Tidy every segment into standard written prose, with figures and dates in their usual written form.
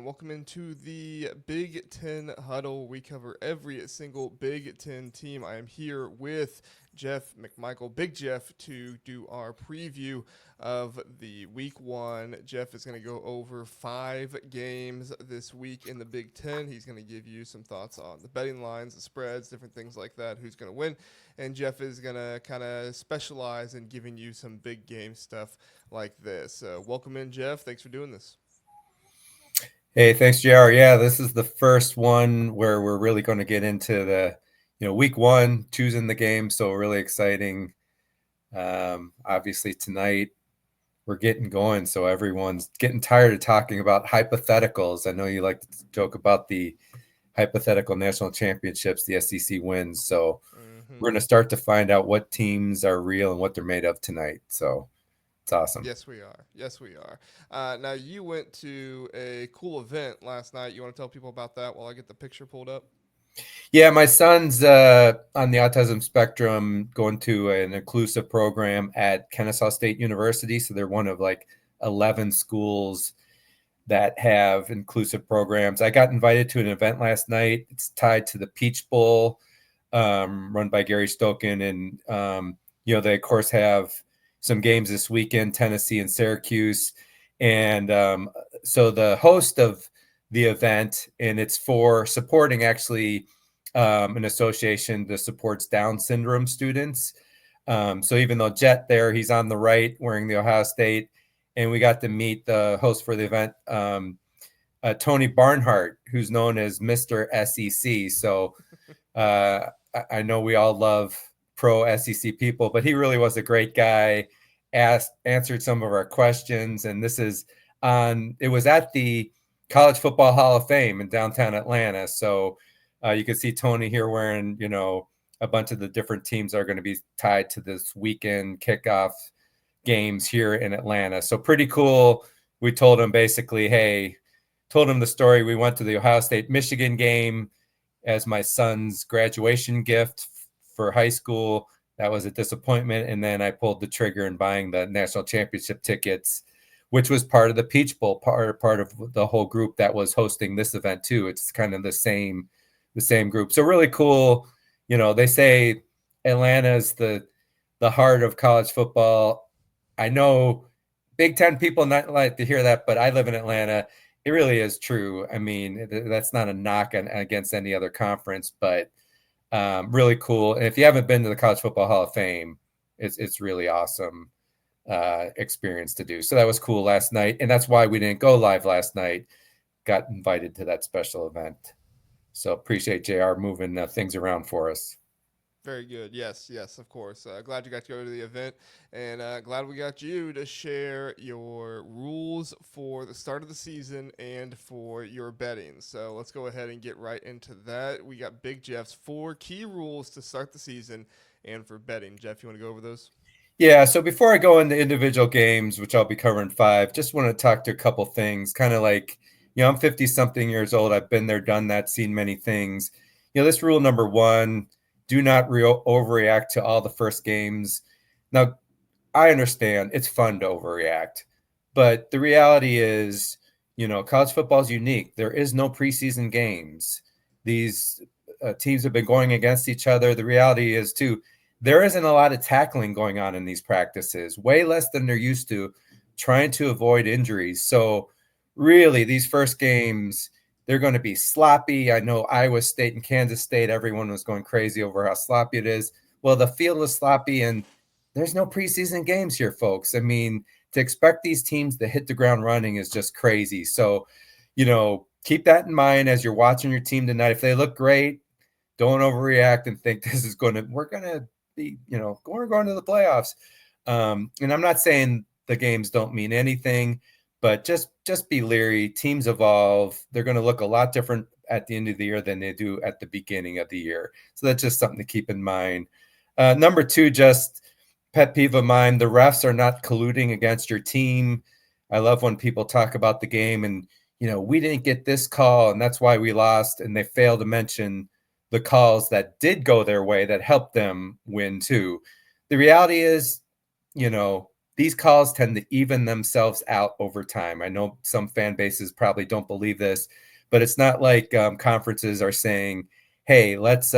welcome into the Big Ten Huddle. We cover every single Big Ten team. I am here with Jeff McMichael, Big Jeff, to do our preview of the Week 1. Jeff is going to go over 5 games this week in the Big Ten. He's going to give you some thoughts on the betting lines, the spreads, different things like that, who's going to win. And Jeff is going to kind of specialize in giving you some big game stuff like this. Welcome in, Jeff. Thanks for doing this. Hey, thanks, JR. Yeah, this is the first one where we're really going to get into the, week one, choosing the game. So really exciting. Obviously tonight we're getting going. So everyone's getting tired of talking about hypotheticals. I know you like to joke about the hypothetical national championships, the SEC wins. So we're going to start to find out what teams are real and what they're made of tonight. So it's awesome. Yes, we are. Yes, we are. Now, you went to a cool event last night. You want to tell people about that while I get the picture pulled up? Yeah, my son's on the autism spectrum, going to an inclusive program at Kennesaw State University. So they're one of like 11 schools that have inclusive programs. I got invited to an event last night. It's tied to the Peach Bowl, run by Gary Stokin. And, they, of course, have some games this weekend, Tennessee and Syracuse. And so the host of the event, and it's for supporting actually an association that supports Down syndrome students. So even though Jet there, he's on the right wearing the Ohio State, and we got to meet the host for the event, Tony Barnhart, who's known as Mr. SEC. So I know we all love pro SEC people, but he really was a great guy. Answered some of our questions, and this is it was at the College Football Hall of Fame in downtown Atlanta. So you can see Tony here wearing, a bunch of the different teams that are going to be tied to this weekend kickoff games here in Atlanta. So pretty cool. We told him basically, told him the story. We went to the Ohio State Michigan game as my son's graduation gift for high school. That was a disappointment. And then I pulled the trigger in buying the national championship tickets, which was part of the Peach Bowl, part of the whole group that was hosting this event too. It's kind of the same group. So really cool. They say Atlanta is the heart of college football. I know Big Ten people not like to hear that, but I live in Atlanta. It really is true. I mean, that's not a knock against any other conference, but really cool. And if you haven't been to the College Football Hall of Fame, it's really awesome experience to do. So that was cool last night. And that's why we didn't go live last night. Got invited to that special event. So appreciate JR moving things around for us. Very good. Yes, of course. Glad you got to go to the event, and glad we got you to share your rules for the start of the season and for your betting. So let's go ahead and get right into that. We got Big Jeff's 4 key rules to start the season and for betting. Jeff, you want to go over those? Yeah, so before I go into individual games, which I'll be covering 5, just want to talk to a couple things, kind of like, I'm 50-something years old. I've been there, done that, seen many things. This rule number 1, do not overreact to all the first games. Now, I understand it's fun to overreact, but the reality is, college football is unique. There is no preseason games. These teams have been going against each other. The reality is, too, there isn't a lot of tackling going on in these practices, way less than they're used to, trying to avoid injuries. So really, these first games, they're going to be sloppy. I know Iowa State and Kansas State, everyone was going crazy over how sloppy it is. Well, the field is sloppy, and there's no preseason games here, folks. I mean, to expect these teams to hit the ground running is just crazy. So, keep that in mind as you're watching your team tonight. If they look great, don't overreact and think we're going to be, we're going to the playoffs. And I'm not saying the games don't mean anything, but just be leery. Teams evolve. They're going to look a lot different at the end of the year than they do at the beginning of the year. So that's just something to keep in mind. Number 2, just pet peeve of mine, the refs are not colluding against your team. I love when people talk about the game and, we didn't get this call and that's why we lost. And they fail to mention the calls that did go their way that helped them win too. The reality is, these calls tend to even themselves out over time. I know some fan bases probably don't believe this, but it's not like conferences are saying, "Hey, let's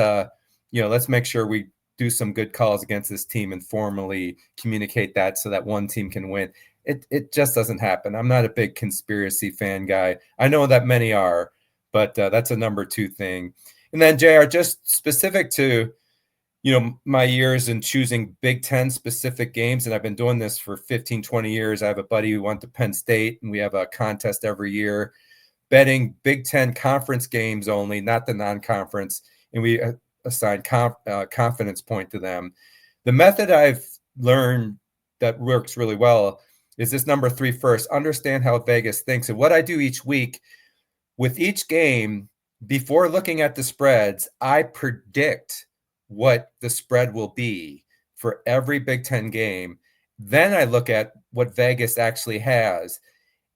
make sure we do some good calls against this team and formally communicate that so that one team can win." It just doesn't happen. I'm not a big conspiracy fan guy. I know that many are, but that's a number two thing. And then JR, just specific to my years in choosing Big Ten specific games, and I've been doing this for 15, 20 years. I have a buddy who went to Penn State, and we have a contest every year betting Big Ten conference games only, not the non-conference, and we assign confidence point to them. The method I've learned that works really well is this number 3 first. Understand how Vegas thinks. And what I do each week with each game, before looking at the spreads, I predict what the spread will be for every Big Ten game. Then I look at what Vegas actually has.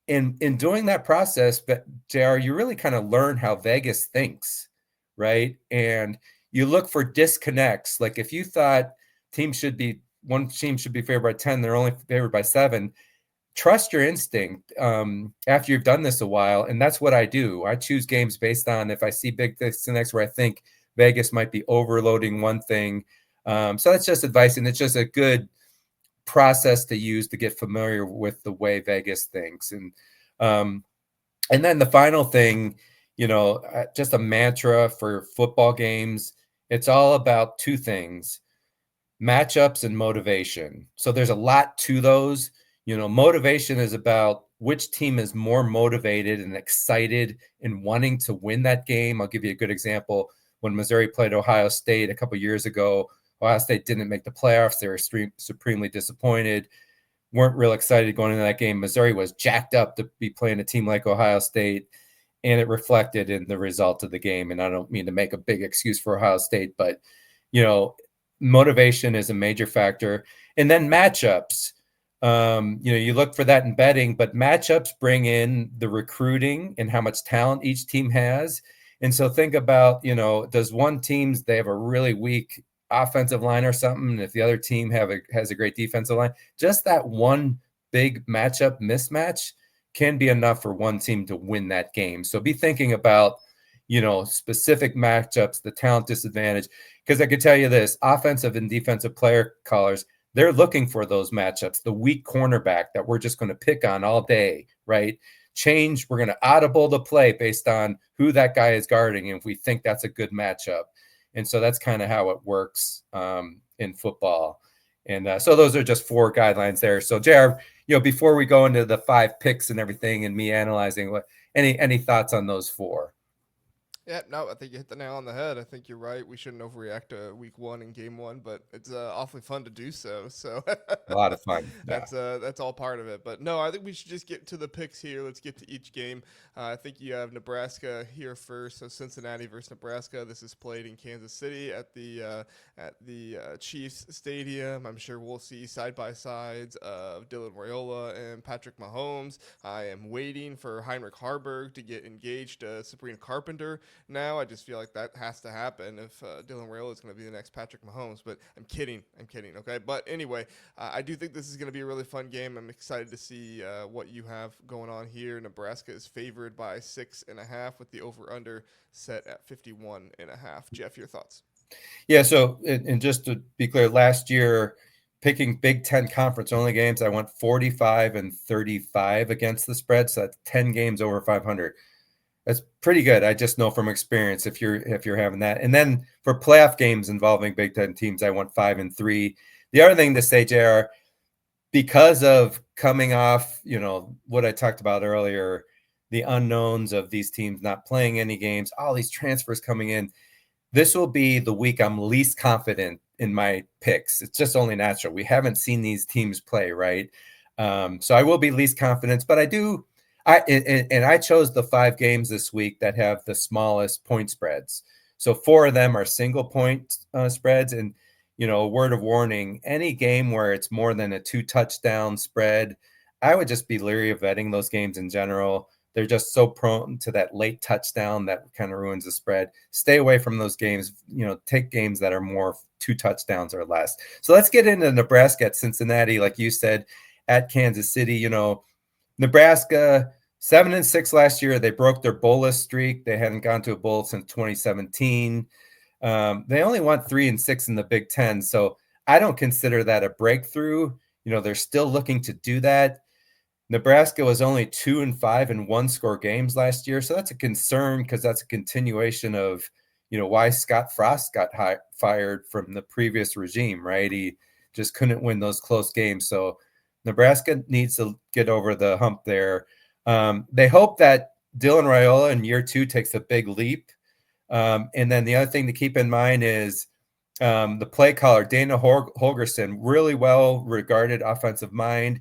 In doing that process, but JR, you really kind of learn how Vegas thinks, right? And you look for disconnects. Like if you thought one team should be favored by 10, they're only favored by 7. Trust your instinct after you've done this a while. And that's what I do. I choose games based on if I see big disconnects where I think Vegas might be overloading one thing. So that's just advice. And it's just a good process to use to get familiar with the way Vegas thinks. And then the final thing, just a mantra for football games. It's all about two things: matchups and motivation. So there's a lot to those. Motivation is about which team is more motivated and excited and wanting to win that game. I'll give you a good example. When Missouri played Ohio State a couple years ago, Ohio State didn't make the playoffs. They were supremely disappointed, weren't real excited going into that game. Missouri was jacked up to be playing a team like Ohio State, and it reflected in the result of the game. And I don't mean to make a big excuse for Ohio State, but, motivation is a major factor. And then matchups. You look for that in betting, but matchups bring in the recruiting and how much talent each team has. And so think about, does one team, they have a really weak offensive line or something, and if the other team has a great defensive line, just that one big matchup mismatch can be enough for one team to win that game. So be thinking about, specific matchups, the talent disadvantage, because I could tell you this: offensive and defensive player callers, they're looking for those matchups, the weak cornerback that we're just going to pick on all day, right? We're going to audible the play based on who that guy is guarding, and if we think that's a good matchup. And so that's kind of how it works in football. And so those are just 4 guidelines there. So JR, before we go into the 5 picks and everything and me analyzing, any thoughts on those 4? Yeah, no, I think you hit the nail on the head. I think you're right. We shouldn't overreact to week 1 and game 1, but it's awfully fun to do so. So A lot of fun. Yeah. that's all part of it. But no, I think we should just get to the picks here. Let's get to each game. I think you have Nebraska here first. So Cincinnati versus Nebraska. This is played in Kansas City at the Chiefs Stadium. I'm sure we'll see side by sides of Dylan Raiola and Patrick Mahomes. I am waiting for Heinrich Harburg to get engaged to Sabrina Carpenter. Now I just feel like that has to happen if Dylan Raiola is going to be the next Patrick Mahomes. But I'm kidding. Okay. But anyway, I do think this is going to be a really fun game. I'm excited to see what you have going on here. Nebraska is favored by 6.5 with the over/under set at 51.5. Jeff, your thoughts? Yeah. So, and just to be clear, last year, picking Big Ten conference only games, I went 45-35 against the spread. So that's 10 games over 500. That's pretty good. I just know from experience if you're having that. And then for playoff games involving Big Ten teams, I went 5-3. The other thing to say, JR, because of coming off, what I talked about earlier, the unknowns of these teams not playing any games, all these transfers coming in, this will be the week I'm least confident in my picks. It's just only natural. We haven't seen these teams play, right? So I will be least confident, but I chose the 5 games this week that have the smallest point spreads. So 4 of them are single point spreads. And, a word of warning, any game where it's more than a 2 touchdown spread, I would just be leery of betting those games in general. They're just so prone to that late touchdown that kind of ruins the spread. Stay away from those games. Take games that are more 2 touchdowns or less. So let's get into Nebraska at Cincinnati, like you said. at Kansas City. Nebraska 7-6 last year. They broke their bowlless streak. They hadn't gone to a bowl since 2017. They only went 3-6 in the Big Ten, so I don't consider that a breakthrough. They're still looking to do that. Nebraska was only 2-5 in one-score games last year, so that's a concern because that's a continuation of why Scott Frost got fired from the previous regime, right? He just couldn't win those close games, so Nebraska needs to get over the hump there. They hope that Dylan Raiola in year 2 takes a big leap. And then the other thing to keep in mind is the play caller, Dana Holgerson, really well-regarded offensive mind.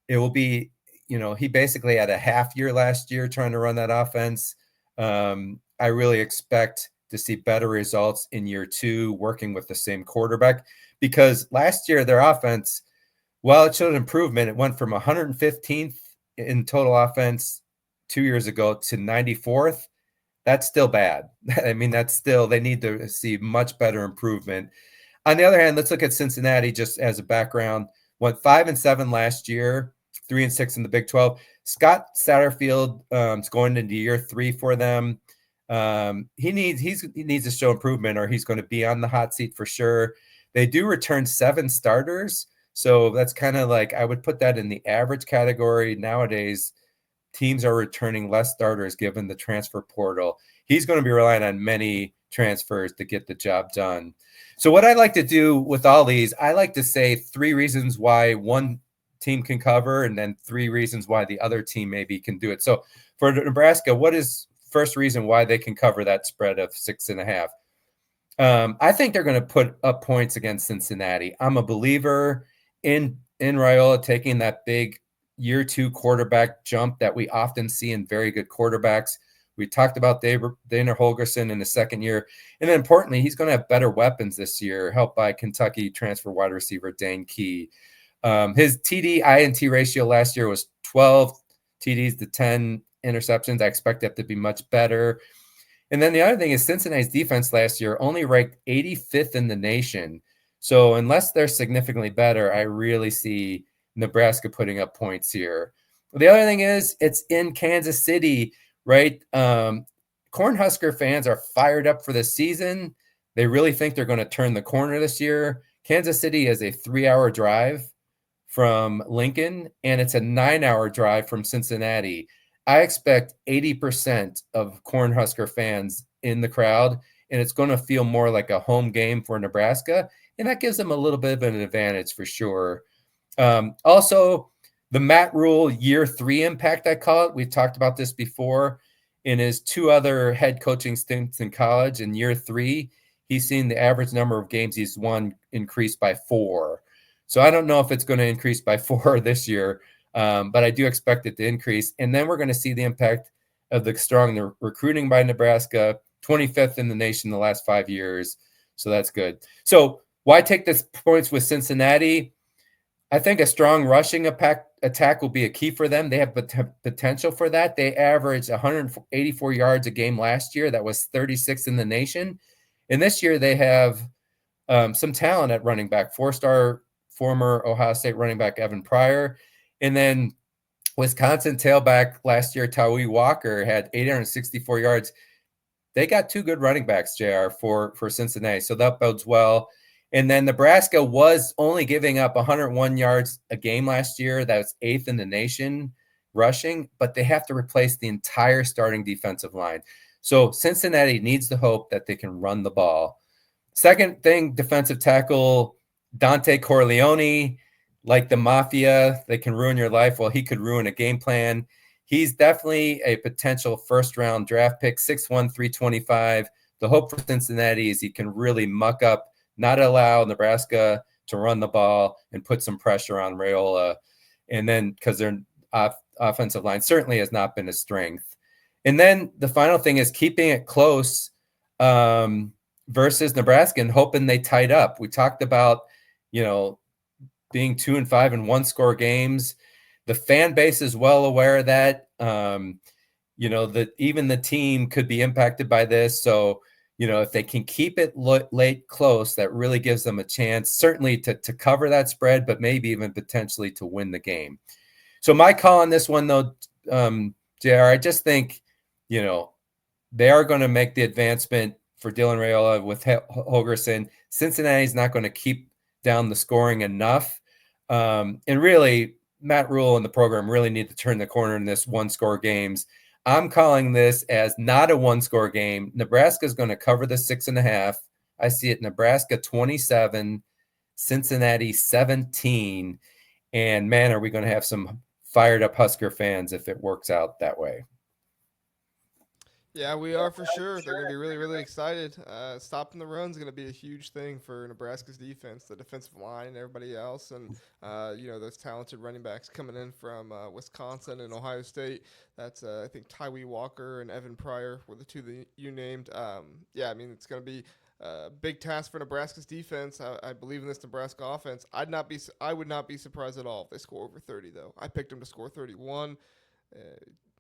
It will be, he basically had a half year last year trying to run that offense. I really expect to see better results in year 2 working with the same quarterback, because last year their offense, while it showed improvement, it went from 115th in total offense 2 years ago to 94th. That's still bad. I mean, they need to see much better improvement. On the other hand, let's look at Cincinnati just as a background. Went 5-7 last year, 3-6 in the Big 12. Scott Satterfield is going into year 3 for them. He needs to show improvement, or he's going to be on the hot seat for sure. They do return 7 starters, so that's kind of like, I would put that in the average category. Nowadays, teams are returning less starters given the transfer portal. He's going to be relying on many transfers to get the job done. So what I like to do with all these, I like to say 3 reasons why one team can cover, and then 3 reasons why the other team maybe can do it. So for Nebraska, what is first reason why they can cover that spread of 6.5? I think they're going to put up points against Cincinnati. I'm a believer in Raiola taking that big year 2 quarterback jump that we often see in very good quarterbacks. We talked about Dana Holgerson in the second year. And then importantly, he's going to have better weapons this year, helped by Kentucky transfer wide receiver Dane Key. His TD-INT ratio last year was 12 TDs to 10 interceptions. I expect that to be much better. And then the other thing is Cincinnati's defense last year only ranked 85th in the nation. So unless they're significantly better, I really see Nebraska putting up points here. The other thing is it's in Kansas City, right? Cornhusker fans are fired up for this season. They really think they're going to turn the corner this year. Kansas City is a 3-hour drive from Lincoln, and it's a 9-hour drive from Cincinnati. I expect 80% of Cornhusker fans in the crowd, and it's going to feel more like a home game for Nebraska, and that gives them a little bit of an advantage for sure. Also, the Matt Rule year 3 impact, I call it. We've talked about this before. In his 2 other head coaching stints in college, in year 3, he's seen the average number of games he's won increase by 4. So I don't know if it's going to increase by 4 this year, but I do expect it to increase. And then we're going to see the impact of the strong recruiting by Nebraska, 25th in the nation the last 5 years. So that's good. So why take this points with Cincinnati? I think a strong rushing attack will be a key for them. They have potential for that. They averaged 184 yards a game last year. That was 36th in the nation. And this year they have some talent at running back, 4-star former Ohio State running back Evan Pryor. And then Wisconsin tailback last year, Tawee Walker, had 864 yards. They got 2 good running backs, JR, for Cincinnati. So that bodes well. And then Nebraska was only giving up 101 yards a game last year. That was 8th in the nation rushing, but they have to replace the entire starting defensive line. So Cincinnati needs to hope that they can run the ball. Second thing, defensive tackle Dante Corleone, like the Mafia, they can ruin your life. Well, he could ruin a game plan. He's definitely a potential first-round draft pick, 6'1", 325. The hope for Cincinnati is he can really muck up, not allow Nebraska to run the ball and put some pressure on Raiola. And then because their offensive line certainly has not been a strength. And then the final thing is keeping it close versus Nebraska and hoping they tied up. We talked about, being 2-5 in one-score games. The fan base is well aware of that. That even the team could be impacted by this. So, if they can keep it late close, that really gives them a chance, certainly to cover that spread, but maybe even potentially to win the game. So my call on this one, though, JR, I just think, they are going to make the advancement for Dylan Raiola with Holgerson. Cincinnati's not going to keep down the scoring enough. And really, Matt Rule and the program really need to turn the corner in this one-score games. I'm calling this as not a one-score game. Nebraska is going to cover the 6.5. I see it Nebraska 27, Cincinnati 17. And, man, are we going to have some fired-up Husker fans if it works out that way. Yeah, we are for sure. They're going to be really, really excited. Stopping the run is going to be a huge thing for Nebraska's defense, the defensive line, and everybody else. And, those talented running backs coming in from Wisconsin and Ohio State. That's, I think, Tyree Walker and Evan Pryor were the two that you named. It's going to be a big task for Nebraska's defense. I believe in this Nebraska offense. I would not be surprised at all if they score over 30, though. I picked them to score 31.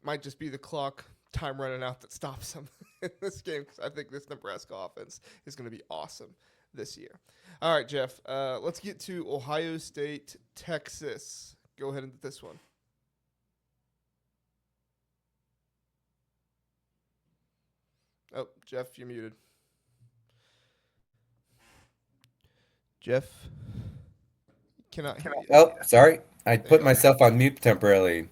Might just be the clock time running out that stops them in this game, because I think this Nebraska offense is going to be awesome this year. All right, Jeff, let's get to Ohio State, Texas. Go ahead and do this one. Oh, Jeff, you're muted. Jeff, cannot hear you. Oh, sorry. I put myself on mute temporarily.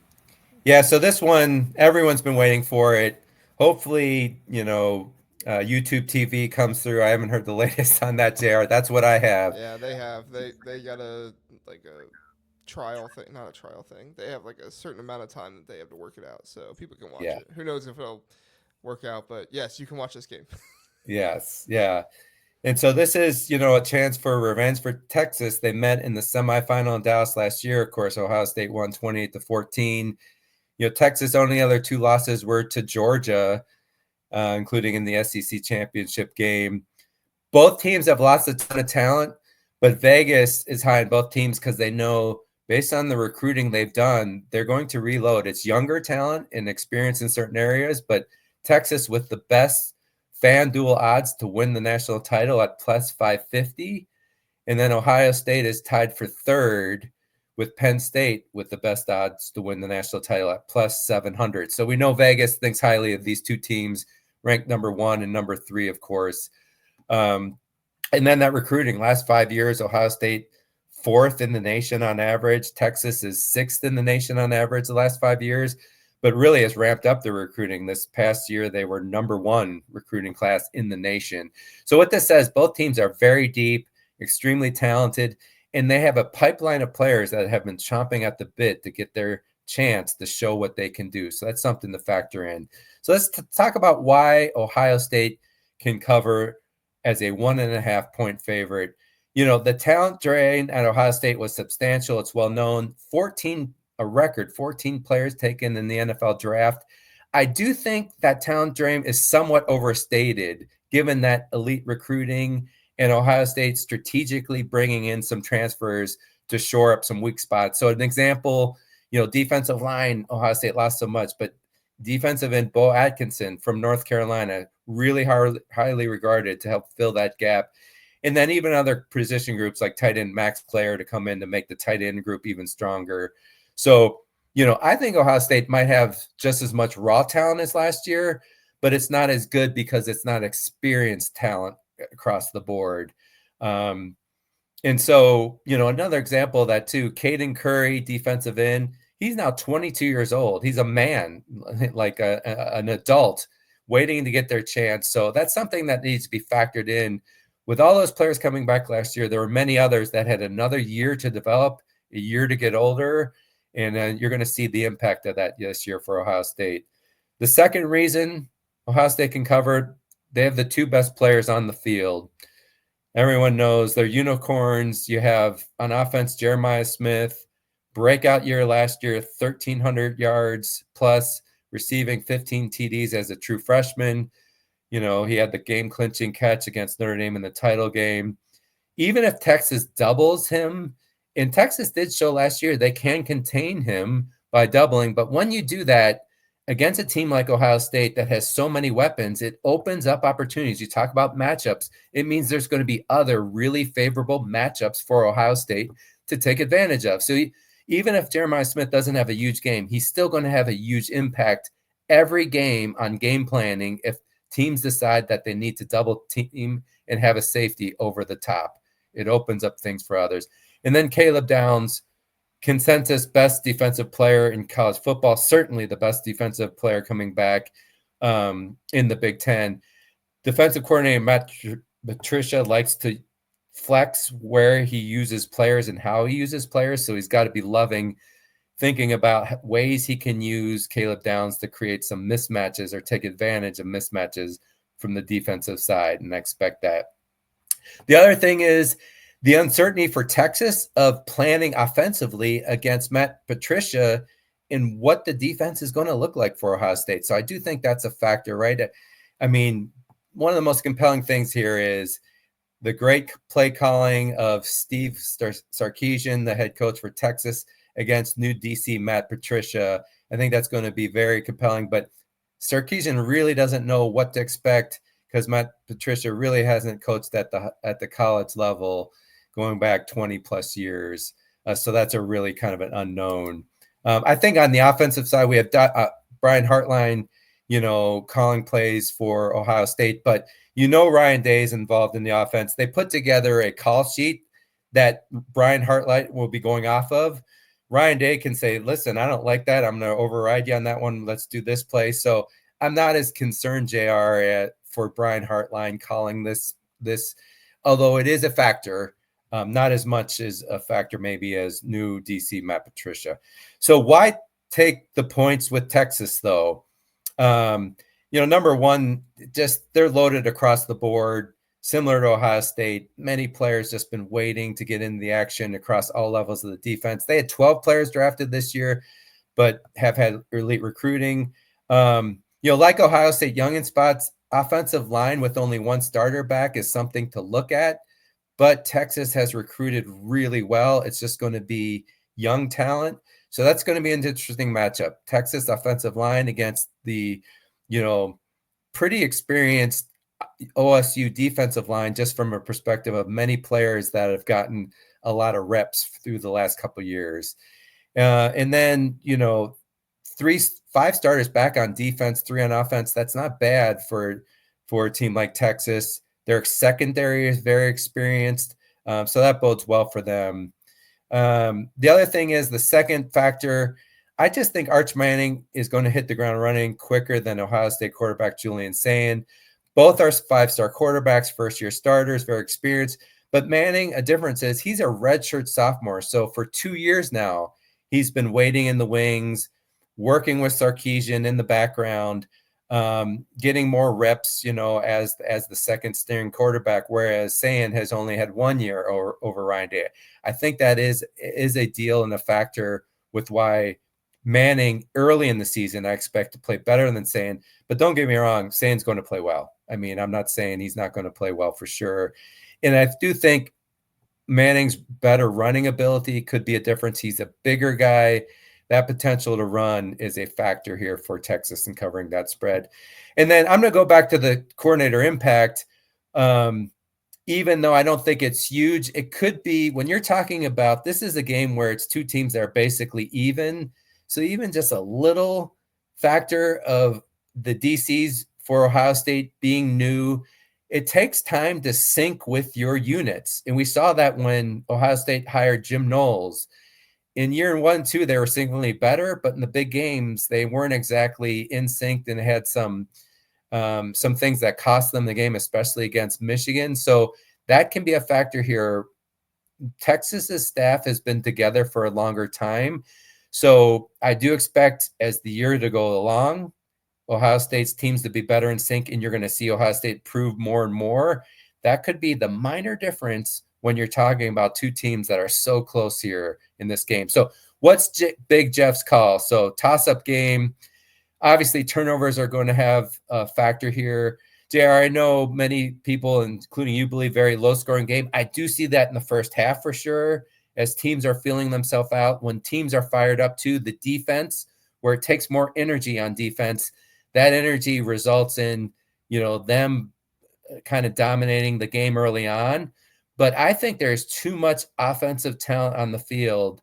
Yeah, so this one, everyone's been waiting for it. Hopefully, YouTube TV comes through. I haven't heard the latest on that, JR. That's what I have. Yeah, they have. They got a trial thing, not a trial thing. They have a certain amount of time that they have to work it out, so people can watch it. Who knows if it'll work out, but yes, you can watch this game. Yes, yeah. And so this is, a chance for revenge for Texas. They met in the semifinal in Dallas last year. Of course, Ohio State won 28-14. Texas' only other two losses were to Georgia, including in the SEC championship game. Both teams have lost a ton of talent, but Vegas is high in both teams because they know, based on the recruiting they've done, they're going to reload. It's younger talent and experience in certain areas, but Texas with the best FanDuel odds to win the national title at plus 550. And then Ohio State is tied for third with Penn State with the best odds to win the national title at plus 700. So we know Vegas thinks highly of these two teams, ranked number 1 and number 3, of course. And then that recruiting, last 5 years, Ohio State 4th in the nation on average. Texas is 6th in the nation on average the last 5 years, but really has ramped up the recruiting. This past year, they were number 1 recruiting class in the nation. So what this says, both teams are very deep, extremely talented, and they have a pipeline of players that have been chomping at the bit to get their chance to show what they can do. So that's something to factor in. So let's talk about why Ohio State can cover as a 1.5 point favorite. The talent drain at Ohio State was substantial. It's well known. A record 14 players taken in the NFL draft. I do think that talent drain is somewhat overstated, given that elite recruiting and Ohio State strategically bringing in some transfers to shore up some weak spots. So an example, defensive line, Ohio State lost so much, but defensive end Bo Atkinson from North Carolina, really highly regarded to help fill that gap. And then even other position groups like tight end Max Clare to come in to make the tight end group even stronger. So, I think Ohio State might have just as much raw talent as last year, but it's not as good because it's not experienced talent across the board. And so, another example of that too, Caden Curry, defensive end, he's now 22 years old. He's a man, like an adult waiting to get their chance. So that's something that needs to be factored in. With all those players coming back last year, there were many others that had another year to develop, a year to get older. And then you're going to see the impact of that this year for Ohio State. The second reason Ohio State can cover, they have the two best players on the field. Everyone knows they're unicorns. You have on offense, Jeremiah Smith, breakout year last year, 1,300 yards plus, receiving 15 TDs as a true freshman. He had the game-clinching catch against Notre Dame in the title game. Even if Texas doubles him, and Texas did show last year they can contain him by doubling, but when you do that, against a team like Ohio State that has so many weapons, it opens up opportunities. You talk about matchups. It means there's going to be other really favorable matchups for Ohio State to take advantage of. So even if Jeremiah Smith doesn't have a huge game, he's still going to have a huge impact every game on game planning if teams decide that they need to double team and have a safety over the top. It opens up things for others. And then Caleb Downs, consensus best defensive player in college football, certainly the best defensive player coming back in the Big Ten. Defensive coordinator Matt Patricia likes to flex where he uses players and how he uses players, so he's got to be loving thinking about ways he can use Caleb Downs to create some mismatches or take advantage of mismatches from the defensive side, and I expect that. The other thing is the uncertainty for Texas of planning offensively against Matt Patricia and what the defense is going to look like for Ohio State. So I do think that's a factor, right? I mean, one of the most compelling things here is the great play calling of Steve Sarkisian, the head coach for Texas, against new DC Matt Patricia. I think that's going to be very compelling, but Sarkisian really doesn't know what to expect because Matt Patricia really hasn't coached at the college level going back 20 plus years. So that's a really kind of an unknown. I think on the offensive side, we have Brian Hartline, calling plays for Ohio State, but Ryan Day is involved in the offense. They put together a call sheet that Brian Hartline will be going off of. Ryan Day can say, listen, I don't like that. I'm going to override you on that one. Let's do this play. So I'm not as concerned, JR, for Brian Hartline calling this, although it is a factor, not as much as a factor maybe as new DC Matt Patricia. So why take the points with Texas, though? Number one, just they're loaded across the board, similar to Ohio State. Many players just been waiting to get into the action across all levels of the defense. They had 12 players drafted this year, but have had elite recruiting. Like Ohio State, young in spots, offensive line with only one starter back is something to look at. But Texas has recruited really well. It's just going to be young talent. So that's going to be an interesting matchup. Texas offensive line against the, pretty experienced OSU defensive line, just from a perspective of many players that have gotten a lot of reps through the last couple of years. And then, 5 starters back on defense, 3 on offense. That's not bad for a team like Texas. Their secondary is very experienced. So that bodes well for them. The other thing is the second factor. I just think Arch Manning is going to hit the ground running quicker than Ohio State quarterback Julian Sayin. Both are 5-star quarterbacks, first-year starters, very experienced. But Manning, a difference is he's a redshirt sophomore. So for 2 years now, he's been waiting in the wings, working with Sarkisian in the background, getting more reps, as the second string quarterback, whereas Sayin has only had 1 year over Ryan Day. I think that is a deal and a factor with why Manning early in the season, I expect to play better than Sayin. But don't get me wrong, Sayin's going to play well. I mean, I'm not saying he's not going to play well for sure. And I do think Manning's better running ability could be a difference. He's a bigger guy. That potential to run is a factor here for Texas in covering that spread. And then I'm going to go back to the coordinator impact. Even though I don't think it's huge, it could be when you're talking about this is a game where it's 2 teams that are basically even. So even just a little factor of the DCs for Ohio State being new, it takes time to sync with your units. And we saw that when Ohio State hired Jim Knowles. In year 1, 2, they were significantly better, but in the big games, they weren't exactly in sync and had some things that cost them the game, especially against Michigan. So that can be a factor here. Texas's staff has been together for a longer time. So I do expect as the year to go along, Ohio State's teams to be better in sync, and you're going to see Ohio State prove more and more. That could be the minor difference when you're talking about 2 teams that are so close here in this game. So what's Big Jeff's call? So toss-up game. Obviously, turnovers are going to have a factor here. JR, I know many people, including you, believe very low-scoring game. I do see that in the first half for sure, as teams are feeling themselves out. When teams are fired up too, the defense where it takes more energy on defense. That energy results in, them kind of dominating the game early on. But I think there's too much offensive talent on the field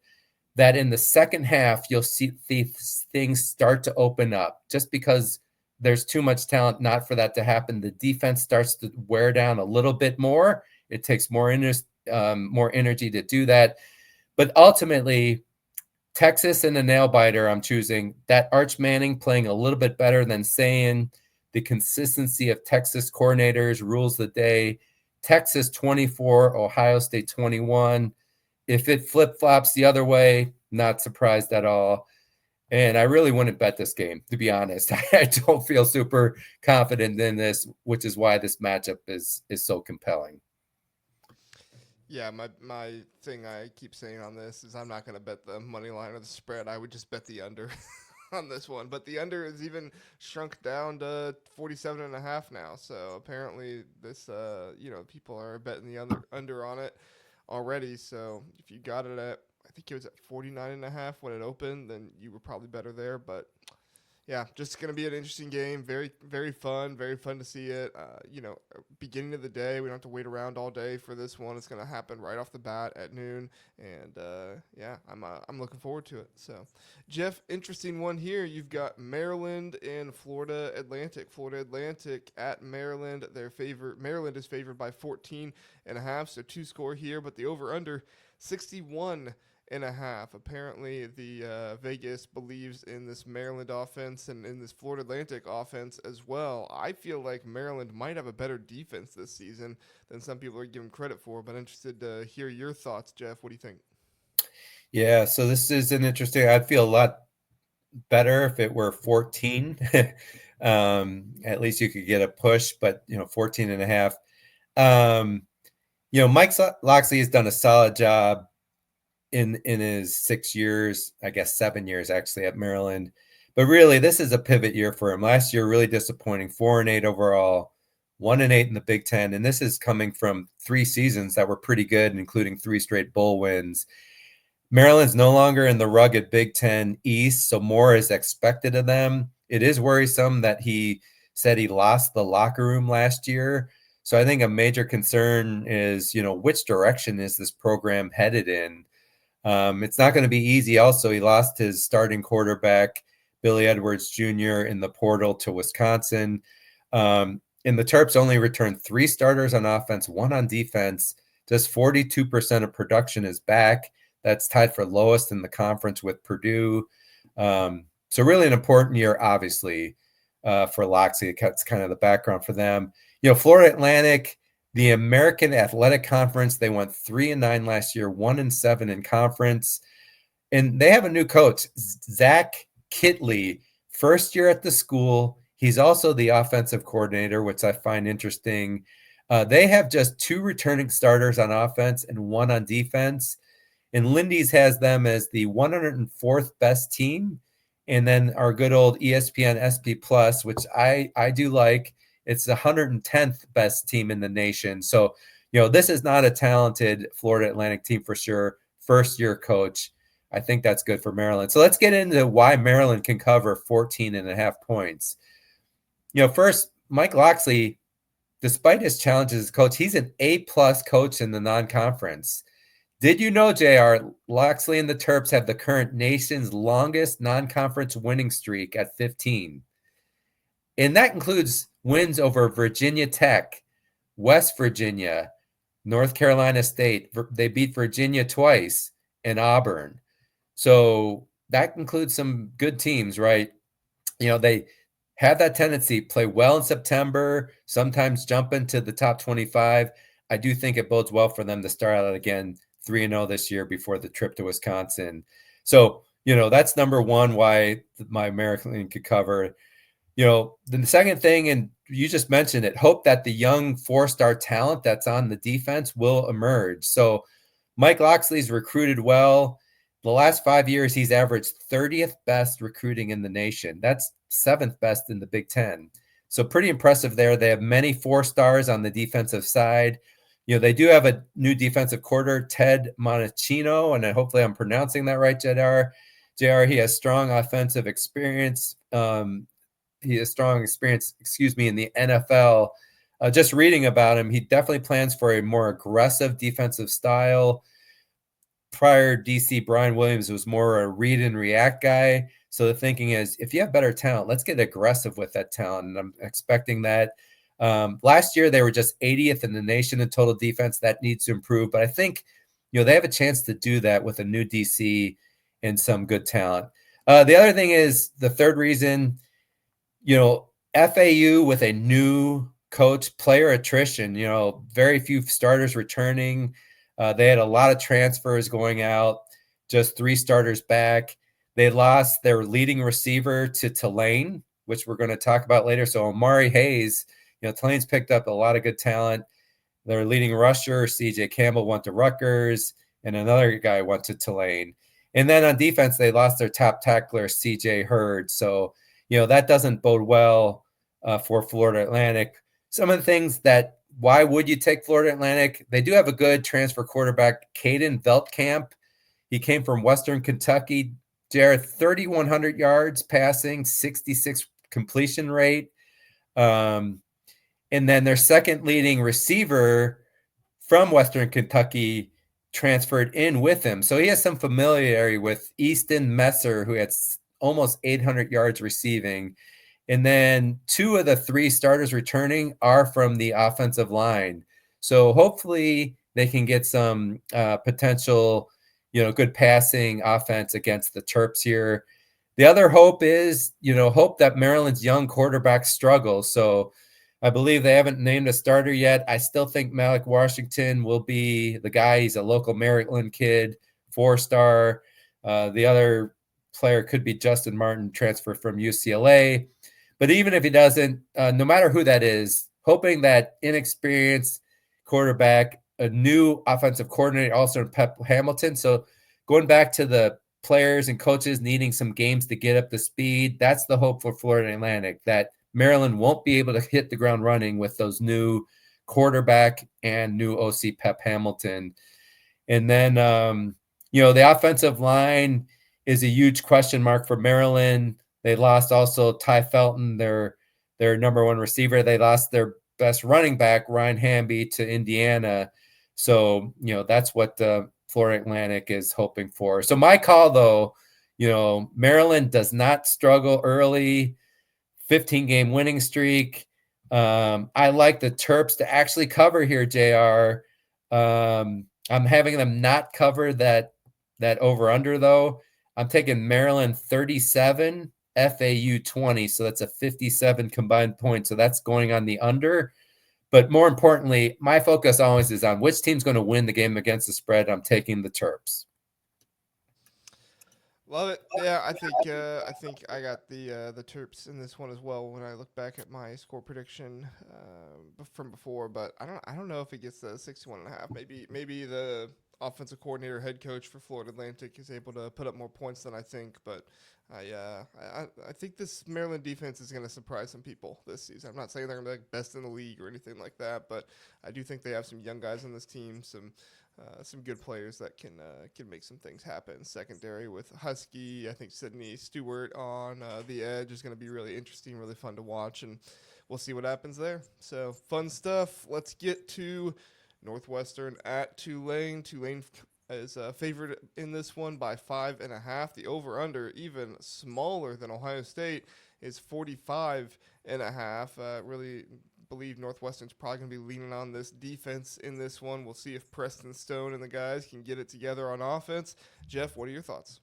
that in the second half, you'll see things start to open up just because there's too much talent not for that to happen. The defense starts to wear down a little bit more. It takes more energy to do that. But ultimately, Texas and the nail biter, I'm choosing that Arch Manning playing a little bit better than saying the consistency of Texas coordinators rules the day. Texas 24, Ohio State 21. If it flip-flops the other way, not surprised at all. And I really wouldn't bet this game, to be honest. I don't feel super confident in this, which is why this matchup is so compelling. Yeah, my thing I keep saying on this is I'm not going to bet the money line or the spread. I would just bet the under on this one. But the under is even shrunk down to 47.5 now. So apparently this, people are betting the under on it already. So if you got it at, I think it was at 49.5 when it opened, then you were probably better there. But yeah, just going to be an interesting game. Very, very fun. Very fun to see it. Beginning of the day. We don't have to wait around all day for this one. It's going to happen right off the bat at noon. And I'm looking forward to it. So, Jeff, interesting one here. You've got Maryland and Florida Atlantic. Florida Atlantic at Maryland. Maryland is favored by 14.5. So 2 score here, but the over/under 61.5. Apparently, the Vegas believes in this Maryland offense and in this Florida Atlantic offense as well. I feel like Maryland might have a better defense this season than some people are giving credit for, but I'm interested to hear your thoughts, Jeff. What do you think? Yeah, so this is an interesting. I'd feel a lot better if it were 14. At least you could get a push, but 14.5. Mike Locksley has done a solid job in his 6 years, I guess 7 years actually at Maryland. But really, this is a pivot year for him. Last year, really disappointing, 4-8 overall, 1-8 in the Big Ten. And this is coming from 3 seasons that were pretty good, including 3 straight bowl wins. Maryland's no longer in the rugged Big Ten East, so more is expected of them. It is worrisome that he said he lost the locker room last year. So I think a major concern is, which direction is this program headed in? It's not going to be easy. Also, he lost his starting quarterback, Billy Edwards Jr., in the portal to Wisconsin. And the Terps only returned 3 starters on offense, 1 on defense. Just 42% of production is back. That's tied for lowest in the conference with Purdue. So really an important year, obviously, for Loxley. That's kind of the background for them. Florida Atlantic, the American Athletic Conference, they went 3-9 last year, 1-7 in conference. And they have a new coach, Zack Kitley, first year at the school. He's also the offensive coordinator, which I find interesting. They have just 2 returning starters on offense and 1 on defense. And Lindy's has them as the 104th best team. And then our good old ESPN SP Plus, which I do like, it's the 110th best team in the nation. So, this is not a talented Florida Atlantic team for sure. First year coach. I think that's good for Maryland. So let's get into why Maryland can cover 14.5 points. First, Mike Locksley, despite his challenges as coach, he's an A-plus coach in the non-conference. Did you know, JR, Locksley and the Terps have the current nation's longest non-conference winning streak at 15? And that includes wins over Virginia Tech, West Virginia, North Carolina State. They beat Virginia twice, and Auburn. So that includes some good teams, right? They have that tendency, play well in September, sometimes jump into the top 25. I do think it bodes well for them to start out again 3-0 this year before the trip to Wisconsin. So, that's number one, why my American could cover. The second thing, and you just mentioned it, hope that the young 4-star talent that's on the defense will emerge. So Mike Locksley's recruited well. The last 5 years, he's averaged 30th best recruiting in the nation. That's 7th best in the Big Ten. So pretty impressive there. They have many 4-stars on the defensive side. They do have a new defensive coordinator, Ted Monachino, and hopefully I'm pronouncing that right, JR. JR, he has strong offensive experience. He has strong experience, in the NFL. Just reading about him, he definitely plans for a more aggressive defensive style. Prior DC, Brian Williams was more a read and react guy. So the thinking is, if you have better talent, let's get aggressive with that talent. And I'm expecting that. Last year, they were just 80th in the nation in total defense. That needs to improve. But I think, they have a chance to do that with a new DC and some good talent. The other thing is the third reason, FAU with a new coach, player attrition, very few starters returning. They had a lot of transfers going out, just 3 starters back. They lost their leading receiver to Tulane, which we're going to talk about later. So Amari Hayes, Tulane's picked up a lot of good talent. Their leading rusher, CJ Campbell, went to Rutgers, and another guy went to Tulane. And then on defense, they lost their top tackler, CJ Hurd. So, that doesn't bode well for Florida Atlantic. Some of the things that, why would you take Florida Atlantic? They do have a good transfer quarterback, Caden Veltkamp. He came from Western Kentucky. Jared, 3,100 yards passing, 66 completion rate. And then their second leading receiver from Western Kentucky transferred in with him. So he has some familiarity with Easton Messer, who had almost 800 yards receiving. And then 2 of the 3 starters returning are from the offensive line. So hopefully they can get some potential, good passing offense against the Terps here. The other hope is, hope that Maryland's young quarterback struggles. So I believe they haven't named a starter yet. I still think Malik Washington will be the guy. He's a local Maryland kid, 4-star. The other player could be Justin Martin, transfer from UCLA. But even if he doesn't, no matter who that is, hoping that inexperienced quarterback, a new offensive coordinator, also in Pep Hamilton. So going back to the players and coaches needing some games to get up to speed, that's the hope for Florida Atlantic, that Maryland won't be able to hit the ground running with those new quarterback and new OC Pep Hamilton. And then, the offensive line is a huge question mark for Maryland. They lost also Ty Felton, their number 1 receiver. They lost their best running back, Ryan Hamby, to Indiana. So, that's what Florida Atlantic is hoping for. So my call, though, Maryland does not struggle early. 15-game winning streak. I like the Terps to actually cover here, JR. I'm having them not cover that over-under, though. I'm taking Maryland 37, FAU 20. So that's a 57 combined point. So that's going on the under. But more importantly, my focus always is on which team's going to win the game against the spread. I'm taking the Terps. Love it. Yeah, I think I got the Terps in this one as well. When I look back at my score prediction from before, but I don't know if it gets 61.5. Maybe the offensive coordinator, head coach for Florida Atlantic is able to put up more points than I think. But I think this Maryland defense is going to surprise some people this season. I'm not saying they're going to be like best in the league or anything like that, but I do think they have some young guys on this team, some good players that can make some things happen. Secondary with Husky, I think Sydney Stewart on the edge is going to be really interesting, really fun to watch, and we'll see what happens there. So fun stuff. Let's get to Northwestern at Tulane. Tulane is favored in this one by 5.5. The over/under, even smaller than Ohio State, is 45.5. Really believe Northwestern's probably going to be leaning on this defense in this one. We'll see if Preston Stone and the guys can get it together on offense. Jeff, what are your thoughts?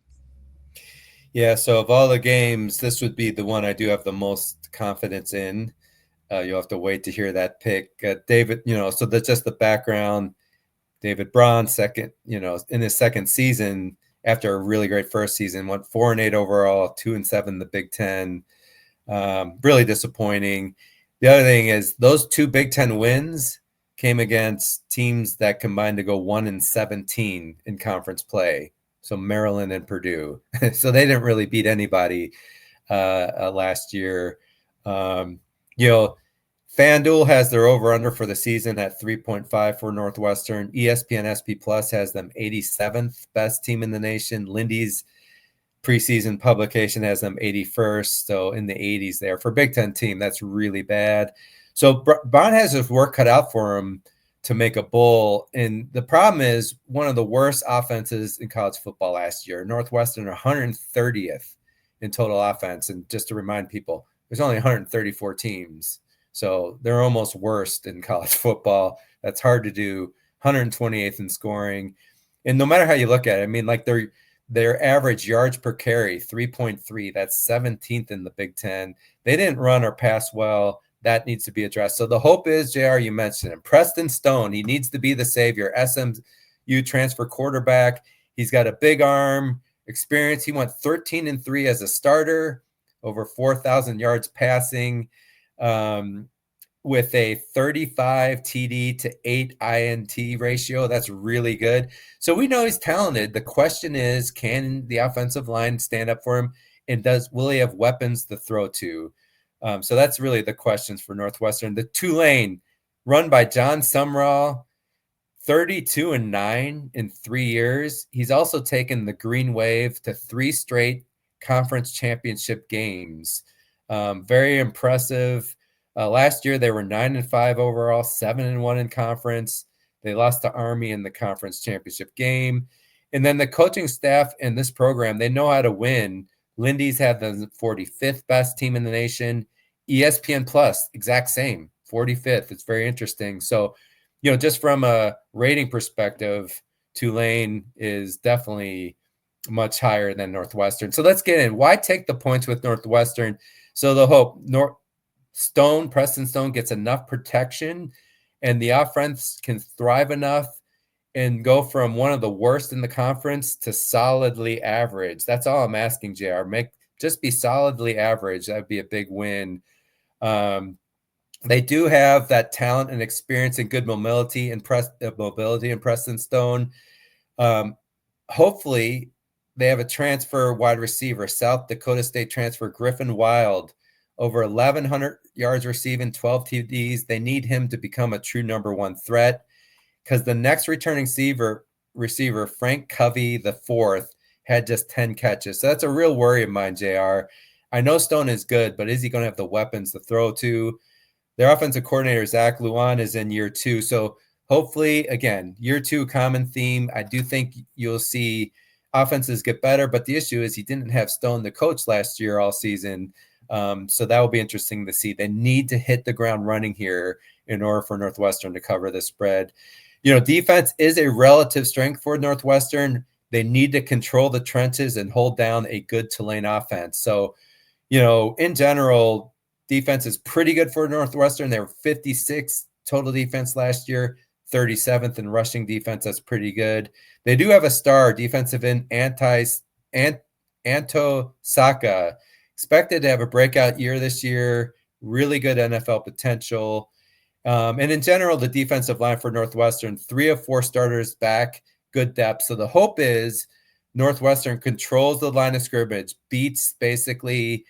Yeah, so of all the games, this would be the one I do have the most confidence in. You'll have to wait to hear that pick. David, so that's just the background. David Braun, in his second season, after a really great first season, went 4-8 overall, 2-7 in the Big Ten. Really disappointing. The other thing is those 2 Big Ten wins came against teams that combined to go 1-17 in conference play. So Maryland and Purdue. So they didn't really beat anybody last year. FanDuel has their over-under for the season at 3.5 for Northwestern. ESPN SP Plus has them 87th best team in the nation. Lindy's preseason publication has them 81st. So in the 80s there. For a Big Ten team, that's really bad. So Brown has his work cut out for him to make a bowl. And the problem is one of the worst offenses in college football last year. Northwestern 130th in total offense. And just to remind people, there's only 134 teams. So they're almost worst in college football. That's hard to do. 128th in scoring. And no matter how you look at it, I mean, like their average yards per carry, 3.3. That's 17th in the Big Ten. They didn't run or pass well. That needs to be addressed. So the hope is, JR, you mentioned him, Preston Stone. He needs to be the savior. SMU transfer quarterback. He's got a big arm, experience. He went 13-3 as a starter, over 4,000 yards passing, with a 35 TD to 8 INT ratio. That's really good. So we know he's talented. The question is, can the offensive line stand up for him? And will he have weapons to throw to? So that's really the questions for Northwestern. The Tulane, run by John Sumrall, 32-9 in 3 years. He's also taken the Green Wave to 3 straight conference championship games. Very impressive. Last year, they were 9-5 overall, 7-1 in conference. They lost to Army in the conference championship game. And then the coaching staff in this program, they know how to win. Lindy's had the 45th best team in the nation. ESPN Plus, exact same, 45th. It's very interesting. So, just from a rating perspective, Tulane is definitely much higher than Northwestern. So let's get in. Why take the points with Northwestern? So the hope, Preston Stone gets enough protection and the offense can thrive enough and go from one of the worst in the conference to solidly average. That's all I'm asking, JR. Just be solidly average. That'd be a big win. They do have that talent and experience and good mobility in Preston Stone. Hopefully, they have a transfer wide receiver, South Dakota State transfer Griffin Wild, over 1,100 yards receiving, 12 TDs. They need him to become a true number 1 threat because the next returning receiver, Frank Covey IV, had just 10 catches. So that's a real worry of mine, JR. I know Stone is good, but is he going to have the weapons to throw to? Their offensive coordinator, Zach Luan, is in year 2. So hopefully, again, year 2, common theme. I do think you'll see offenses get better, but the issue is he didn't have Stone the coach last year all season. So that will be interesting to see. They need to hit the ground running here in order for Northwestern to cover the spread. Defense is a relative strength for Northwestern. They need to control the trenches and hold down a good Tulane offense. So, in general, defense is pretty good for Northwestern. They were 56 total defense last year, 37th in rushing defense. That's pretty good. They do have a star defensive end, Anto Saka, expected to have a breakout year this year. Really good NFL potential. And in general, the defensive line for Northwestern, 3 of 4 starters back, good depth. So the hope is Northwestern controls the line of scrimmage, beats basically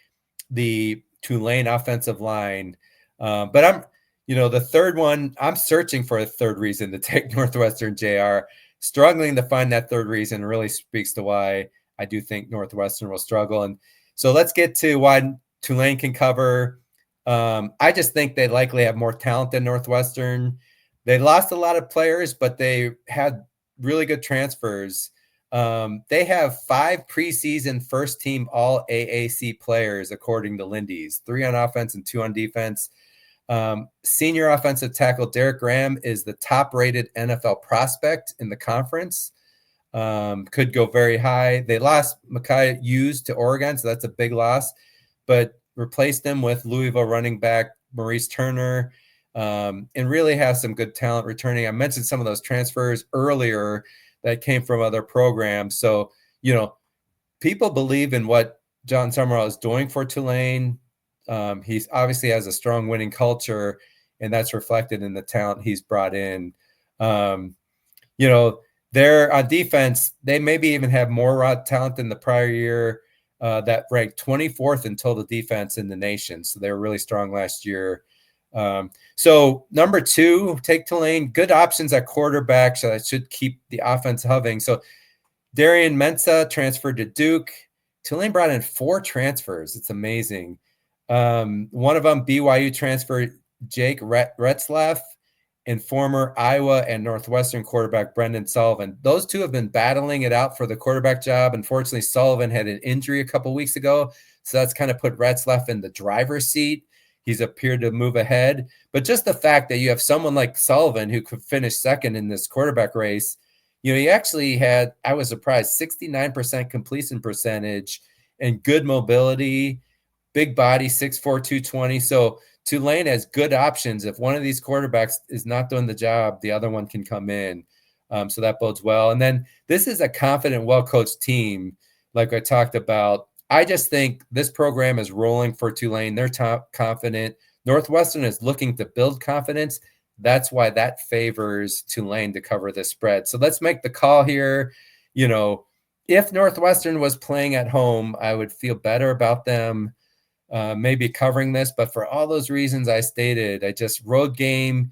the Tulane offensive line. But I'm, the third one, I'm searching for a third reason to take Northwestern, JR. Struggling to find that third reason really speaks to why I do think Northwestern will struggle. And so let's get to why Tulane can cover. I just think they likely have more talent than Northwestern. They lost a lot of players, but they had really good transfers. They have 5 preseason first-team All-AAC players, according to Lindy's, 3 on offense and 2 on defense. Senior offensive tackle Derek Graham is the top-rated NFL prospect in the conference. Could go very high. They lost Micaiah Hughes to Oregon, so that's a big loss, but replaced him with Louisville running back Maurice Turner, and really has some good talent returning. I mentioned some of those transfers earlier that came from other programs. So, people believe in what John Summerall is doing for Tulane. He's obviously has a strong winning culture, and that's reflected in the talent he's brought in. They're on defense. They maybe even have more raw talent than the prior year. That ranked 24th in total defense in the nation. So they were really strong last year. So number 2, take Tulane. Good options at quarterback, so that should keep the offense hovering. So Darian Mensah transferred to Duke. Tulane brought in 4 transfers. It's amazing. One of them, BYU transfer Jake Retzlaff, and former Iowa and Northwestern quarterback Brendan Sullivan. Those two have been battling it out for the quarterback job. Unfortunately, Sullivan had an injury a couple weeks ago, so that's kind of put Retzlaff in the driver's seat. He's appeared to move ahead. But just the fact that you have someone like Sullivan who could finish second in this quarterback race, he actually had, I was surprised, 69% completion percentage and good mobility, big body, 6'4", 220. So Tulane has good options. If one of these quarterbacks is not doing the job, the other one can come in. So that bodes well. And then this is a confident, well-coached team, like I talked about. I just think this program is rolling for Tulane. They're top confident. Northwestern is looking to build confidence. That's why that favors Tulane to cover the spread. So let's make the call here. If Northwestern was playing at home, I would feel better about them maybe covering this. But for all those reasons I stated, road game,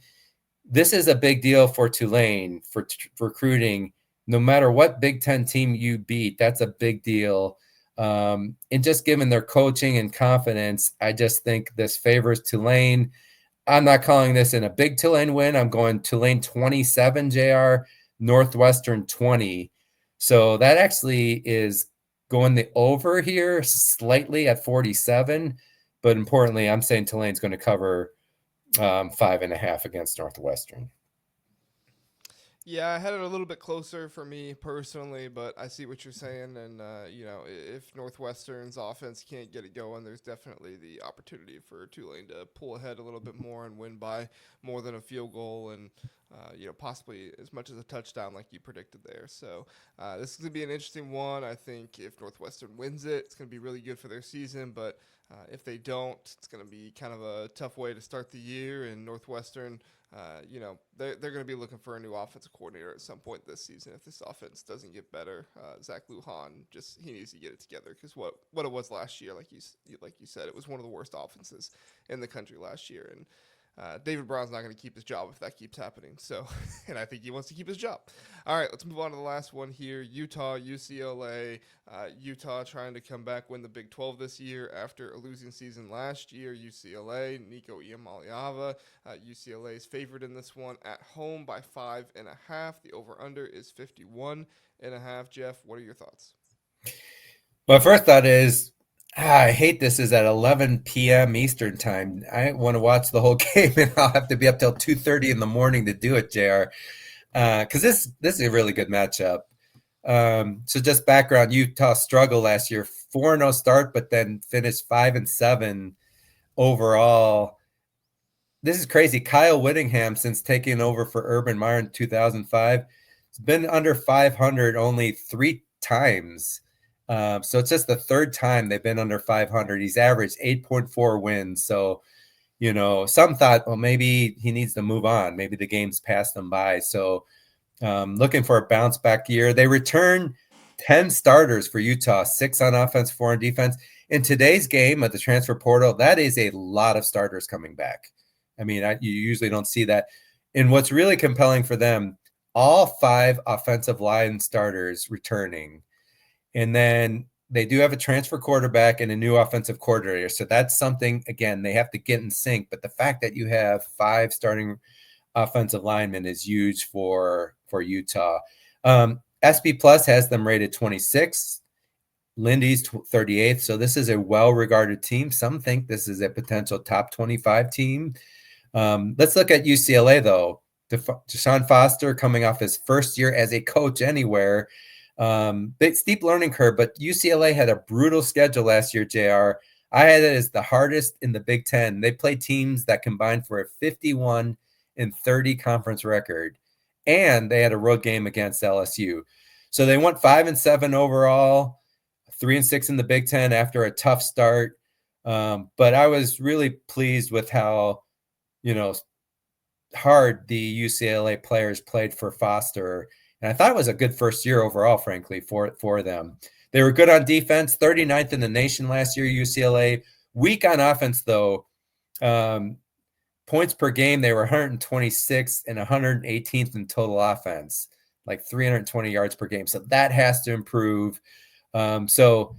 this is a big deal for Tulane for recruiting. No matter what Big Ten team you beat, that's a big deal. And just given their coaching and confidence, I just think this favors Tulane. I'm not calling this in a big Tulane win. I'm going Tulane 27, JR, Northwestern 20. So that actually is going the over here slightly at 47. But importantly, I'm saying Tulane's going to cover 5.5 against Northwestern. Yeah, I had it a little bit closer for me personally, but I see what you're saying. And, if Northwestern's offense can't get it going, there's definitely the opportunity for Tulane to pull ahead a little bit more and win by more than a field goal and, possibly as much as a touchdown like you predicted there. So this is going to be an interesting one. I think if Northwestern wins it, it's going to be really good for their season. But if they don't, it's going to be kind of a tough way to start the year. And Northwestern, they're going to be looking for a new offensive coordinator at some point this season. If this offense doesn't get better, Zach Lujan he needs to get it together because what it was last year, like you said, it was one of the worst offenses in the country last year, and David Brown's not going to keep his job if that keeps happening. So, and I think he wants to keep his job. All right, let's move on to the last one here. Utah, UCLA. Utah trying to come back, win the Big 12 this year after a losing season last year. UCLA, Nico Iamaleava. UCLA's favored in this one at home by 5.5. The over-under is 51.5. Jeff, what are your thoughts? My first thought is, I hate this is at 11 p.m. Eastern time. I want to watch the whole game, and I'll have to be up till 2:30 in the morning to do it, JR. Because this is a really good matchup. So just background, Utah struggled last year, 4-0 start, but then finished 5-7 overall. This is crazy. Kyle Whittingham, since taking over for Urban Meyer in 2005, has been under 500 only 3 times. So it's just the 3rd time they've been under 500. He's averaged 8.4 wins. So, some thought, well, maybe he needs to move on. Maybe the game's passed him by. So looking for a bounce back year. They return 10 starters for Utah, 6 on offense, 4 on defense. In today's game at the transfer portal, that is a lot of starters coming back. I mean, you usually don't see that. And what's really compelling for them, all 5 offensive line starters returning. And then they do have a transfer quarterback and a new offensive coordinator. So that's something, again, they have to get in sync. But the fact that you have 5 starting offensive linemen is huge for Utah. SB Plus has them rated 26. Lindy's 38th. So this is a well-regarded team. Some think this is a potential top 25 team. Let's look at UCLA, though. Deshaun Foster coming off his first year as a coach anywhere. Big steep learning curve, but UCLA had a brutal schedule last year, JR. I had it as the hardest in the Big Ten. They played teams that combined for a 51-30 conference record, and they had a road game against LSU. So they went 5-7 overall, 3-6 in the Big Ten after a tough start. But I was really pleased with how, hard the UCLA players played for Foster. And I thought it was a good first year overall, frankly, for them. They were good on defense, 39th in the nation last year, UCLA. Weak on offense, though. Points per game, they were 126th and 118th in total offense, like 320 yards per game. So that has to improve. So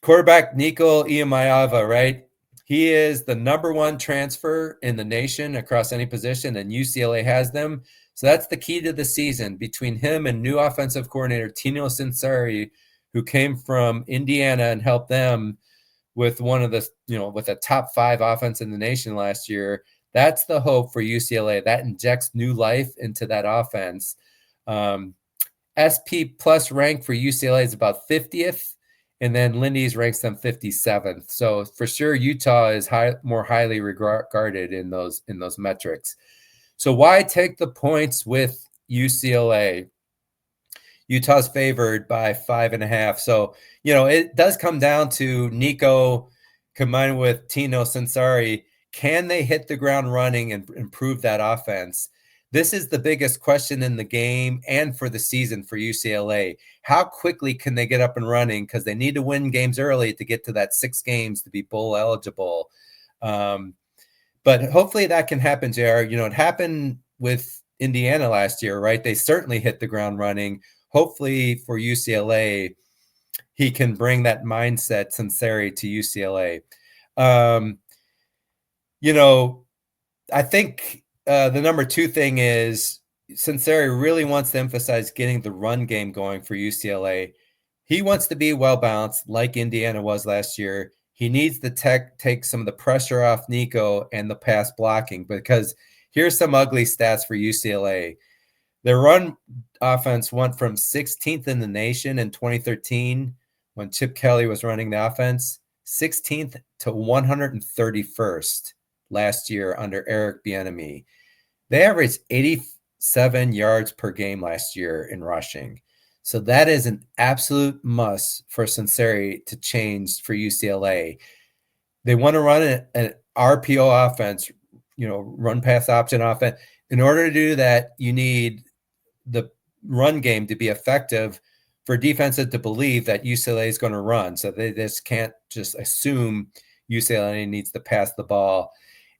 Quarterback Nico Iamaiava, right? He is the number one transfer in the nation across any position, and UCLA has them. So that's the key to the season between him and new offensive coordinator Tino Cincinnati, who came from Indiana and helped them with one of the, with a top 5 offense in the nation last year. That's the hope for UCLA. That injects new life into that offense. SP plus rank for UCLA is about 50th, and then Lindy's ranks them 57th. So for sure, Utah is more highly regarded in those metrics. So why take the points with UCLA? Utah's favored by 5.5. So, it does come down to Nico combined with Tino Cincinnati. Can they hit the ground running and improve that offense? This is the biggest question in the game and for the season for UCLA. How quickly can they get up and running? Because they need to win games early to get to that 6 games to be bowl eligible. But hopefully that can happen, JR. It happened with Indiana last year, right? They certainly hit the ground running. Hopefully for UCLA, he can bring that mindset sincerity to UCLA. I think the number 2 thing is Cincinnati really wants to emphasize getting the run game going for UCLA. He wants to be well-balanced like Indiana was last year. He needs to take some of the pressure off Nico and the pass blocking, because here's some ugly stats for UCLA. Their run offense went from 16th in the nation in 2013 when Chip Kelly was running the offense, 16th to 131st last year under Eric Bieniemy. They averaged 87 yards per game last year in rushing. So that is an absolute must for Cincinnati to change for UCLA. They want to run an RPO offense, run pass option offense. In order to do that, you need the run game to be effective for defenses to believe that UCLA is going to run. So they just can't just assume UCLA needs to pass the ball.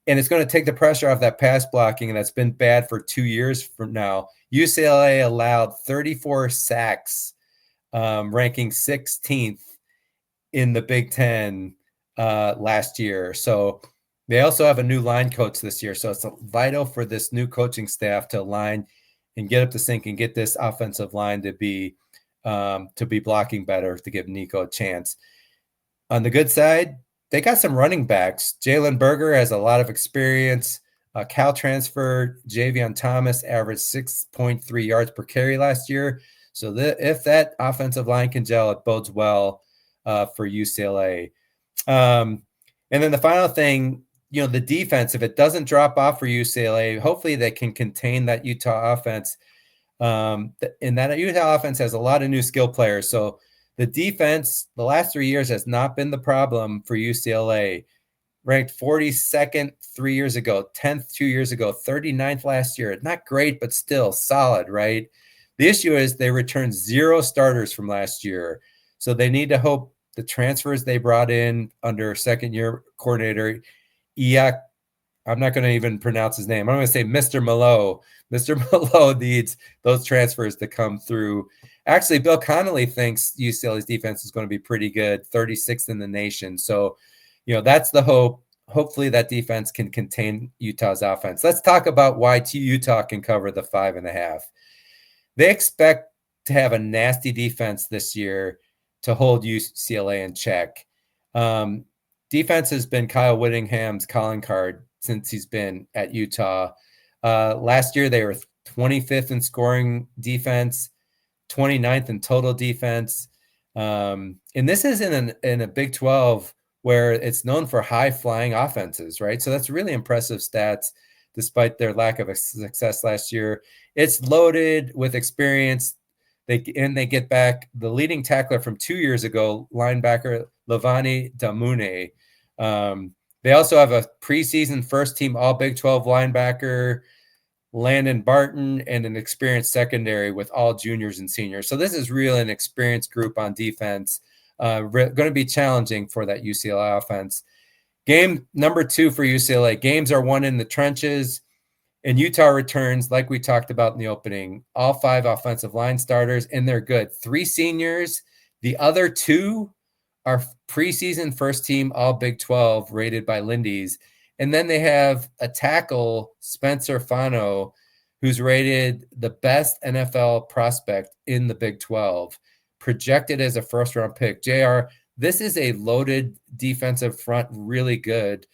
And it's going to take the pressure off that pass blocking, and that's been bad for 2 years from now. UCLA allowed 34 sacks, ranking 16th in the Big Ten last year. So they also have a new line coach this year. So it's vital for this new coaching staff to align and get up to sync and get this offensive line to be blocking better, to give Nico a chance. On the good side, they got some running backs. Jalen Berger has a lot of experience. Cal transfer Javion Thomas averaged 6.3 yards per carry last year. So if that offensive line can gel, it bodes well for UCLA. And then the final thing, the defense, if it doesn't drop off for UCLA, hopefully they can contain that Utah offense. And that Utah offense has a lot of new skill players. So the defense, the last 3 years, has not been the problem for UCLA. Ranked 42nd 3 years ago, 10th 2 years ago, 39th last year. Not great, but still solid, right? The issue is they returned 0 starters from last year. So they need to hope the transfers they brought in under second-year coordinator, I'm not going to even pronounce his name. I'm going to say Mr. Malo. Mr. Malo needs those transfers to come through. Actually, Bill Connolly thinks UCLA's defense is going to be pretty good, 36th in the nation. So, that's the hope. Hopefully that defense can contain Utah's offense. Let's talk about why Utah can cover the 5.5. They expect to have a nasty defense this year to hold UCLA in check. Defense has been Kyle Whittingham's calling card since he's been at Utah. Last year, they were 25th in scoring defense, 29th in total defense. And this is in a Big 12 where it's known for high-flying offenses, right? So that's really impressive stats, despite their lack of success last year. It's loaded with experience. They get back the leading tackler from 2 years ago, linebacker Lavani Damune. They also have a preseason first-team All-Big 12 linebacker, Landon Barton, and an experienced secondary with all juniors and seniors. So this is really an experienced group on defense. Going to be challenging for that UCLA offense. Game number 2 for UCLA. Games are won in the trenches, and Utah returns, like we talked about in the opening, all 5 offensive line starters, and they're good. 3 seniors. The other 2 our preseason first team all Big 12 rated by Lindy's. And then they have a tackle, Spencer Fano, who's rated the best NFL prospect in the Big 12, projected as a first round pick. JR, this is a loaded defensive front, really good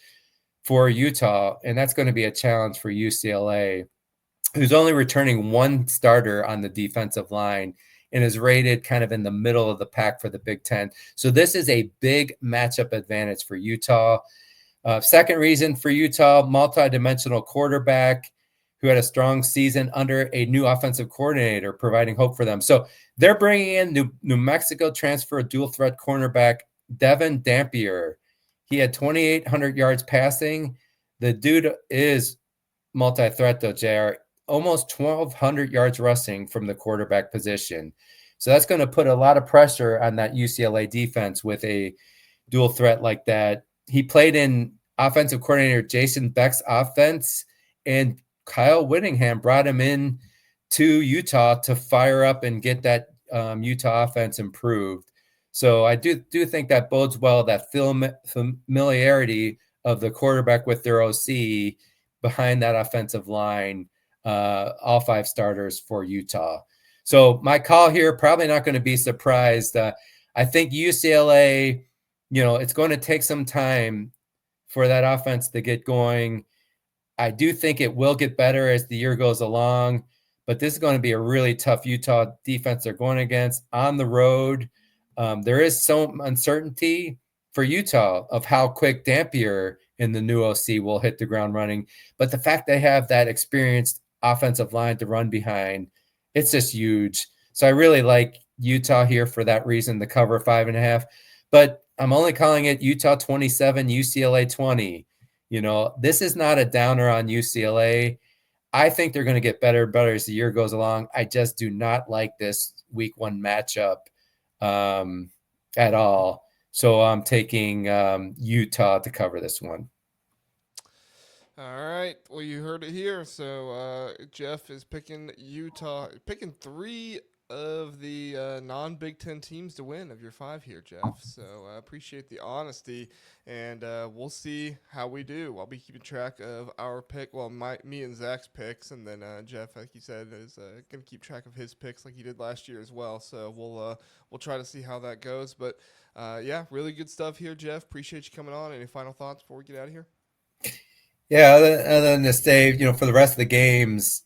for Utah. And that's going to be a challenge for UCLA, who's only returning one starter on the defensive line and is rated kind of in the middle of the pack for the Big Ten. So this is a big matchup advantage for Utah. Second reason for Utah, multi-dimensional quarterback who had a strong season under a new offensive coordinator, providing hope for them. So they're bringing in New Mexico transfer dual threat cornerback Devin Dampier. He had 2,800 yards passing. The dude is multi-threat though, JR. Almost 1,200 yards rushing from the quarterback position. So that's going to put a lot of pressure on that UCLA defense with a dual threat like that. He played in offensive coordinator Jason Beck's offense, and Kyle Whittingham brought him in to Utah to fire up and get that Utah offense improved. So I do think that bodes well, that familiarity of the quarterback with their OC behind that offensive line, all five starters for Utah. So my call here, probably not going to be surprised. I think UCLA, it's going to take some time for that offense to get going. I do think it will get better as the year goes along, but this is going to be a really tough Utah defense they're going against on the road. There is some uncertainty for Utah of how quick Dampier in the new OC will hit the ground running. But the fact they have that experienced offensive line to run behind, it's just huge. So I really like Utah here for that reason, the cover 5.5. But I'm only calling it Utah 27, UCLA 20. This is not a downer on UCLA. I think they're going to get better and better as the year goes along. I just do not like this week one matchup at all. So I'm taking Utah to cover this one. All right. Well, you heard it here. So Jeff is picking Utah, picking three of the non-Big Ten teams to win of your five here, Jeff. So I appreciate the honesty, and we'll see how we do. I'll be keeping track of our pick, well, me and Zach's picks, and then Jeff, like you said, is going to keep track of his picks like he did last year as well. So we'll try to see how that goes. But yeah, really good stuff here, Jeff. Appreciate you coming on. Any final thoughts before we get out of here? Yeah, other than to say, for the rest of the games,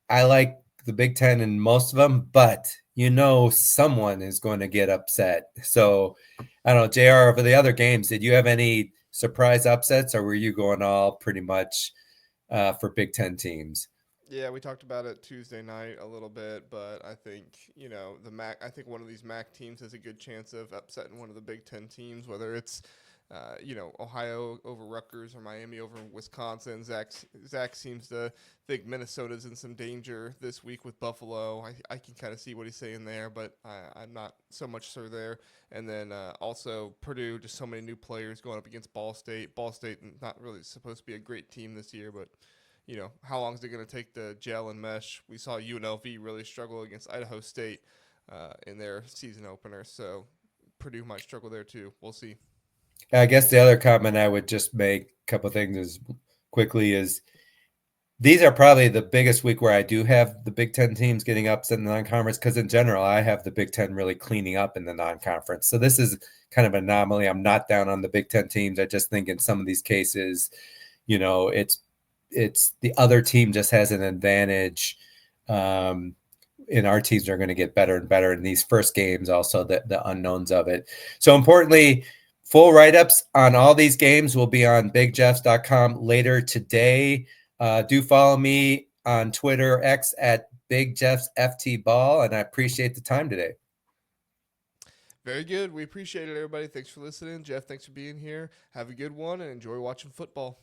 I like the Big Ten in most of them, but someone is going to get upset. So I don't know, JR, over the other games, did you have any surprise upsets, or were you going all pretty much for Big Ten teams? Yeah, we talked about it Tuesday night a little bit, but I think the MAC. I think one of these MAC teams has a good chance of upsetting one of the Big Ten teams, whether it's Ohio over Rutgers or Miami over Wisconsin. Zach seems to think Minnesota's in some danger this week with Buffalo. I can kind of see what he's saying there, but I'm not so much sure there. And then also Purdue, just so many new players going up against Ball State. Ball State not really supposed to be a great team this year, but how long is it going to take to gel and mesh? We saw UNLV really struggle against Idaho State in their season opener, so Purdue might struggle there too. We'll see. I guess the other comment I would just make, a couple of things is these are probably the biggest week where I do have the Big Ten teams getting upset in the non-conference, because in general, I have the Big Ten really cleaning up in the non-conference. So this is kind of an anomaly. I'm not down on the Big Ten teams. I just think in some of these cases, it's the other team just has an advantage. And our teams are going to get better and better in these first games, also the unknowns of it. So importantly, full write-ups on all these games will be on bigjeffs.com later today. Do follow me on Twitter, X, at bigjeffsftball, and I appreciate the time today. Very good. We appreciate it, everybody. Thanks for listening. Jeff, thanks for being here. Have a good one and enjoy watching football.